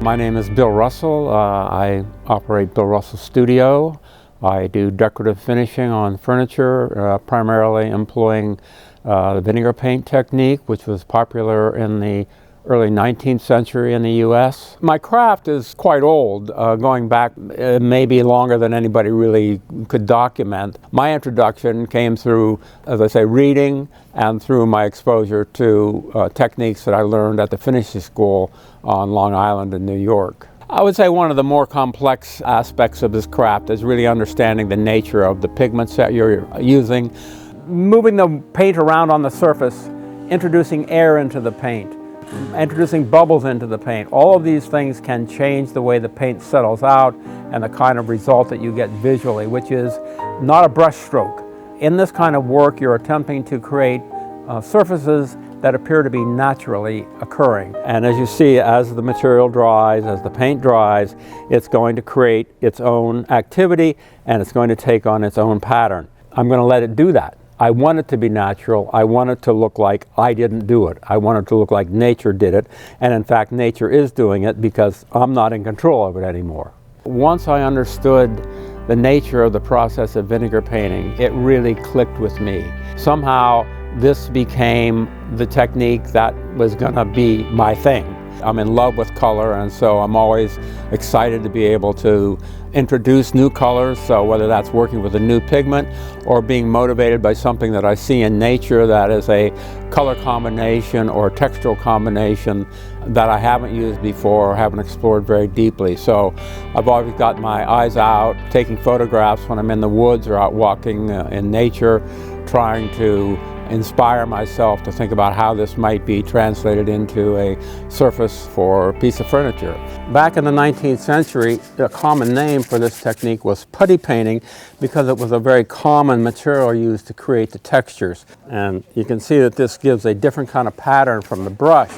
My name is Bill Russell. I operate Bill Russell Studio. I do decorative finishing on furniture, primarily employing the vinegar paint technique, which was popular in the early 19th century in the U.S. My craft is quite old, going back maybe longer than anybody really could document. My introduction came through, as I say, reading and through my exposure to techniques that I learned at the finishing school on Long Island in New York. I would say one of the more complex aspects of this craft is really understanding the nature of the pigments that you're using, moving the paint around on the surface, introducing air into the paint, introducing bubbles into the paint. All of these things can change the way the paint settles out and the kind of result that you get visually, which is not a brush stroke. In this kind of work, you're attempting to create surfaces that appear to be naturally occurring. And as you see, as the material dries, as the paint dries, it's going to create its own activity and it's going to take on its own pattern. I'm going to let it do that. I want it to be natural. I want it to look like I didn't do it. I want it to look like nature did it. And in fact, nature is doing it because I'm not in control of it anymore. Once I understood the nature of the process of vinegar painting, it really clicked with me. Somehow, this became the technique that was going to be my thing. I'm in love with color, and so I'm always excited to be able to introduce new colors, so whether that's working with a new pigment or being motivated by something that I see in nature that is a color combination or textural combination that I haven't used before or haven't explored very deeply. So I've always got my eyes out, taking photographs when I'm in the woods or out walking in nature, trying to inspire myself to think about how this might be translated into a surface for a piece of furniture. Back in the 19th century, a common name for this technique was putty painting because it was a very common material used to create the textures. And you can see that this gives a different kind of pattern from the brush.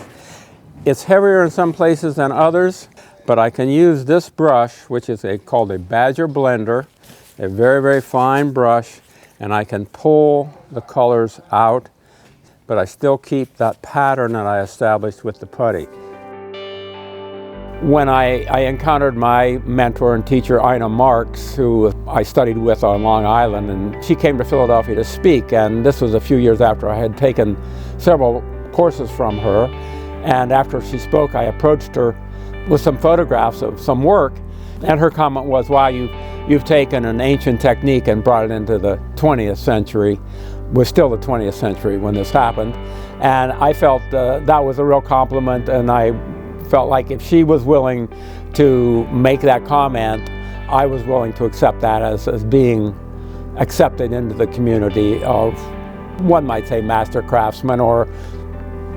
It's heavier in some places than others, but I can use this brush, which is called a Badger blender, a very, very fine brush, and I can pull the colors out, but I still keep that pattern that I established with the putty. When I encountered my mentor and teacher, Ina Marks, who I studied with on Long Island, and she came to Philadelphia to speak, and this was a few years after I had taken several courses from her. And after she spoke, I approached her with some photographs of some work, and her comment was, wow, you've taken an ancient technique and brought it into the 20th century. We're still the 20th century when this happened. And I felt that was a real compliment, and I felt like if she was willing to make that comment, I was willing to accept that as being accepted into the community of, one might say, master craftsmen or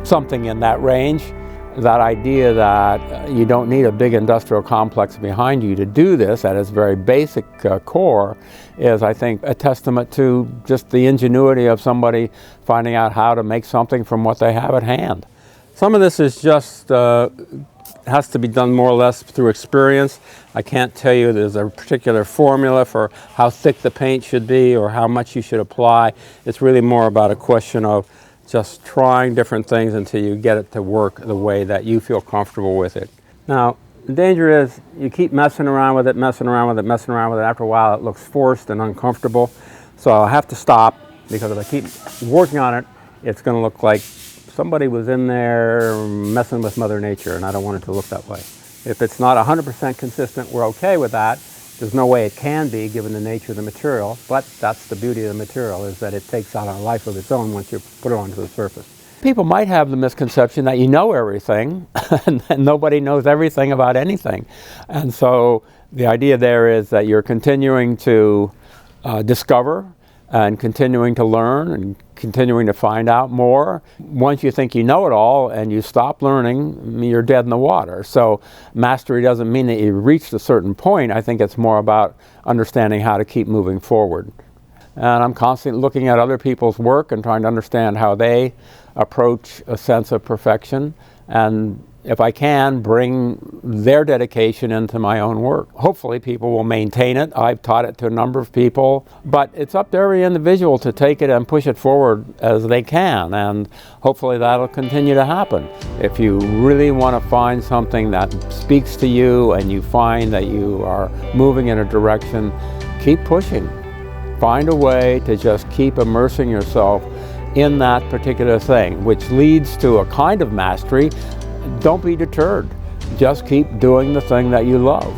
something in that range. That idea that you don't need a big industrial complex behind you to do this at its very basic core is, I think, a testament to just the ingenuity of somebody finding out how to make something from what they have at hand. Some of this is just has to be done more or less through experience. I can't tell you there's a particular formula for how thick the paint should be or how much you should apply. It's really more about a question of just trying different things until you get it to work the way that you feel comfortable with it. Now, the danger is you keep messing around with it, messing around with it, messing around with it. After a while, it looks forced and uncomfortable. So I'll have to stop, because if I keep working on it, it's going to look like somebody was in there messing with Mother Nature, and I don't want it to look that way. If it's not 100% consistent, we're okay with that. There's no way it can be, given the nature of the material, but that's the beauty of the material, is that it takes on a life of its own once you put it onto the surface. People might have the misconception that you know everything, and nobody knows everything about anything. And so the idea there is that you're continuing to discover and continuing to learn and continuing to find out more. Once you think you know it all and you stop learning, you're dead in the water. So mastery doesn't mean that you've reached a certain point. I think it's more about understanding how to keep moving forward. And I'm constantly looking at other people's work and trying to understand how they approach a sense of perfection. And if I can, bring their dedication into my own work. Hopefully people will maintain it. I've taught it to a number of people, but it's up to every individual to take it and push it forward as they can, and hopefully that'll continue to happen. If you really want to find something that speaks to you and you find that you are moving in a direction, keep pushing. Find a way to just keep immersing yourself in that particular thing, which leads to a kind of mastery. Don't be deterred. Just keep doing the thing that you love.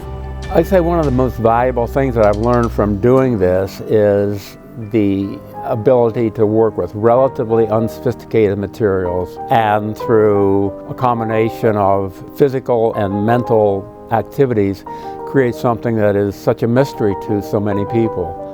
I'd say one of the most valuable things that I've learned from doing this is the ability to work with relatively unsophisticated materials, and through a combination of physical and mental activities create something that is such a mystery to so many people.